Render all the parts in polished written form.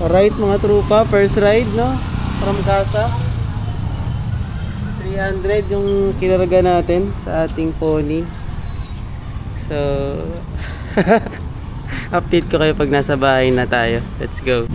Alright mga trupa, first ride no, from casa. 300 yung kinarga natin sa ating pony. So update ko kayo pag nasa bahay na tayo. Let's go.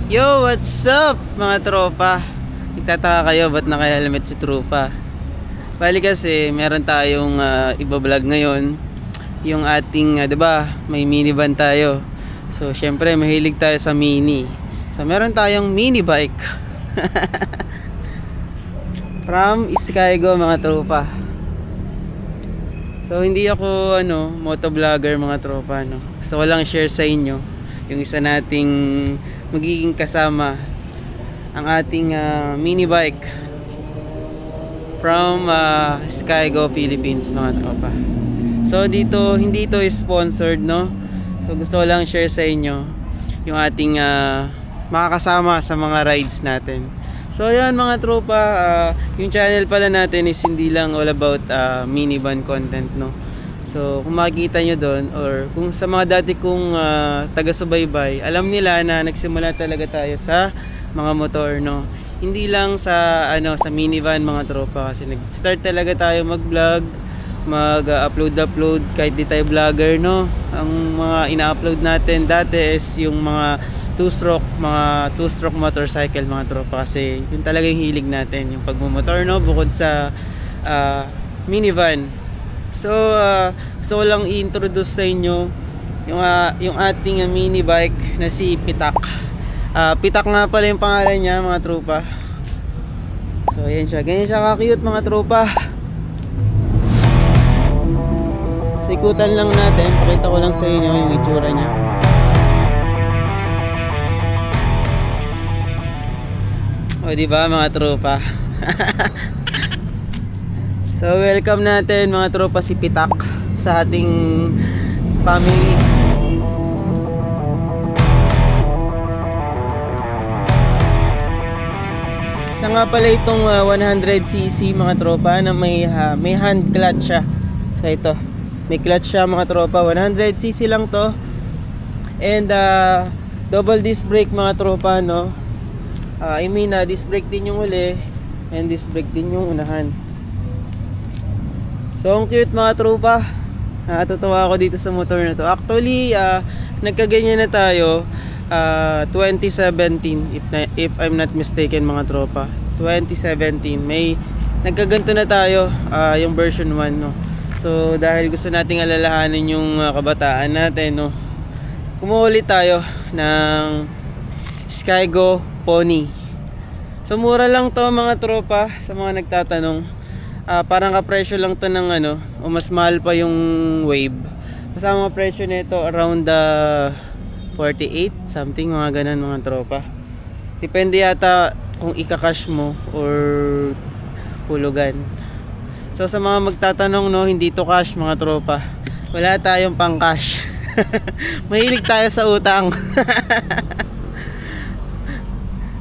Yo, what's up mga tropa? Nagtataka kayo ba't naka-helmet si tropa? Bali kasi meron tayong iba-vlog ngayon. Yung ating, 'di ba, may minivan tayo. So, syempre mahilig tayo sa mini. So, meron tayong mini bike. From Skygo mga tropa. So, hindi ako motovlogger mga tropa, no. Gusto ko lang share sa inyo yung isa nating magiging kasama, ang ating mini bike from Skygo Philippines mga tropa. So dito, hindi ito sponsored, no. So gusto ko lang share sa inyo yung ating makakasama sa mga rides natin. So yan mga tropa, yung channel pala natin is hindi lang all about minivan content, no. So kung makikita nyo doon, or kung sa mga dati kong taga-subaybay, alam nila na nagsimula talaga tayo sa mga motor, no. Hindi lang sa sa minivan mga tropa, kasi nag-start talaga tayo mag-vlog, mag-upload kahit di tayo vlogger, no. Ang mga ina-upload natin dati is yung mga two-stroke motorcycle mga tropa, kasi yun talaga yung hilig natin, yung pagmumotor, no, bukod sa minivan. So gusto ko lang i-introduce sa inyo yung ating mini bike na si Pitak. Pitak nga pala yung pangalan niya mga tropa. So ayan siya, ganyan siya ka-cute mga tropa. So ikutan lang natin, pakita ko lang sa inyo yung itsura niya. O diba mga tropa? So welcome natin mga tropa si Pitak sa ating family. Isa nga pala itong 100cc mga tropa na may hand clutch siya. So ito, may clutch siya mga tropa, 100cc lang to. And double disc brake mga tropa, no. I mean disc brake din yung uli and disc brake din yung unahan. So ang cute mga tropa. Natutuwa ako dito sa motor na to. Actually nagkaganyan na tayo 2017 if I'm not mistaken mga tropa. 2017 may nagkaganto na tayo, yung version 1, no. So dahil gusto nating alalahanin yung kabataan natin, no, kumuha ulit tayo ng Skygo Pony. So mura lang to mga tropa sa mga nagtatanong. Parang kapresyo lang to ng o mas mahal pa yung Wave. Basta mga presyo nito around 48 something, mga ganun mga tropa. Depende yata kung ika-cash mo or hulugan. So sa mga magtatanong, no, hindi to cash mga tropa. Wala tayong pang cash. Mahilig tayo sa utang.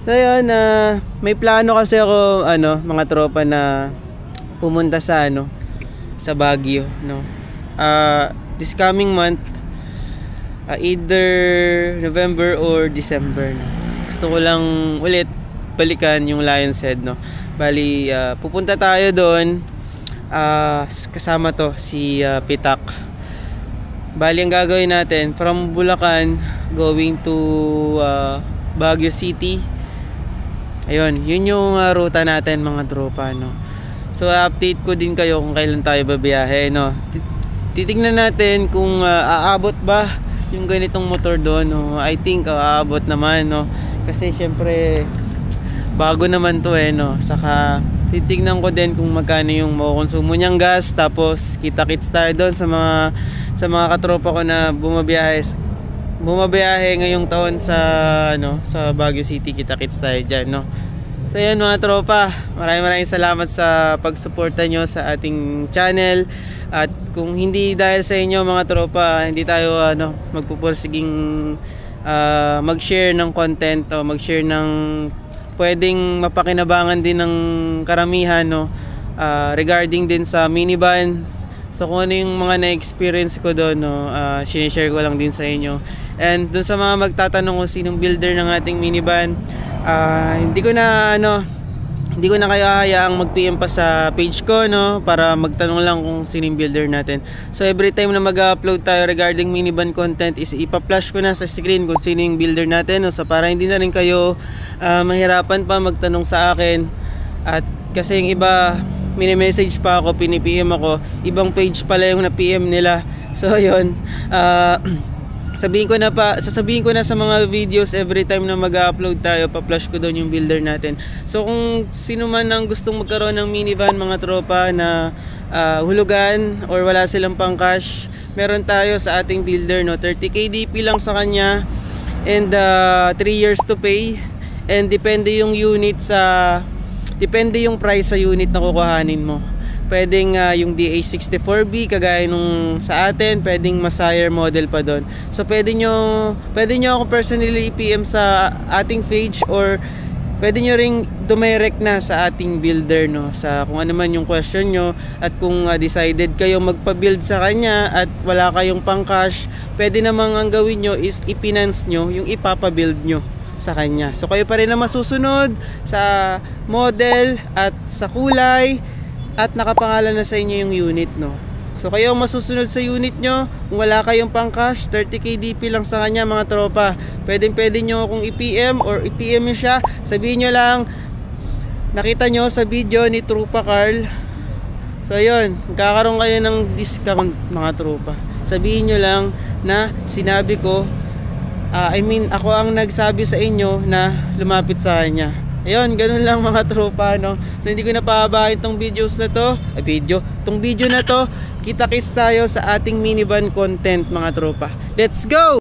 So yun, may plano kasi ako mga tropa na pumunta sa sa Baguio, no. This coming month, either November or December, no. Gusto ko lang ulit balikan yung Lion's Head, no. Bali pupunta tayo doon, kasama to si Pitak. Bali ang gagawin natin from Bulacan going to Baguio City. Ayun, yun yung ruta natin mga tropa, no. So update ko din kayo kung kailan tayo babiyahe, no. Titingnan natin kung aabot ba yung ganitong motor doon, no. I think aabot naman, no. Kasi syempre bago naman to no. Saka titingnan ko din kung magkano yung makukonsumo niyang gas, tapos kita-kits tayo doon sa mga katropa ko na bumabiyahe ngayong taon sa sa Baguio City. Kita-kits tayo diyan, no. So yan mga tropa, maraming salamat sa pagsuporta nyo sa ating channel. At kung hindi dahil sa inyo mga tropa, hindi tayo magpupursiging mag-share ng content o mag-share ng pwedeng mapakinabangan din ng karamihan, no? Regarding din sa minivan. So kung ano yung mga na-experience ko doon, no, sinishare ko lang din sa inyo. And doon sa mga magtatanong kung sinong builder ng ating minivan, hindi ko na kayo hayaang mag-PM pa sa page ko, no, para magtanong lang kung sino yung builder natin. So every time na mag-upload tayo regarding minivan content is ipa-flash ko na sa screen kung sino yung builder natin, no, so para hindi na rin kayo mahirapan pa magtanong sa akin. At kasi yung iba mini-message pa ako, pini-PM ako, ibang page pala yung na-PM nila. So yun, sasabihin ko na sa mga videos every time na mag-upload tayo, pa-flash ko doon yung builder natin. So kung sino man ang gustong magkaroon ng minivan mga tropa na hulugan or wala silang pang cash, meron tayo sa ating builder, no, 30k DP lang sa kanya and 3 years to pay, and depende yung price sa unit na kukuhanin mo. Pwedeng yung DA64B kagaya nung sa atin, pwedeng mas higher model pa doon. So pwede nyo ako personally i-PM sa ating page, or pwede nyo ring dumirect na sa ating builder, no, sa kung ano man yung question nyo. At kung decided kayo magpa-build sa kanya at wala kayong pang cash, pwede namang ang gawin nyo is i-finance nyo yung ipapa-build nyo sa kanya. So kayo pa rin na masusunod sa model at sa kulay, at nakapangalan na sa inyo yung unit, no. So kayo ang masusunod sa unit nyo. Kung wala kayong pang cash, 30k DP lang sa kanya mga tropa. Pwede nyo akong i-PM or i-PM nyo siya. Sabihin nyo lang nakita nyo sa video ni Trupa Carl. So yun, magkakaroon kayo ng discount mga tropa. Sabihin nyo lang na sinabi ko, ako ang nagsabi sa inyo na lumapit sa kanya. Ayun, ganun lang mga tropa, no. So hindi ko na pahabahin tong video na to. Kita-kits tayo sa ating minivan content mga tropa. Let's go!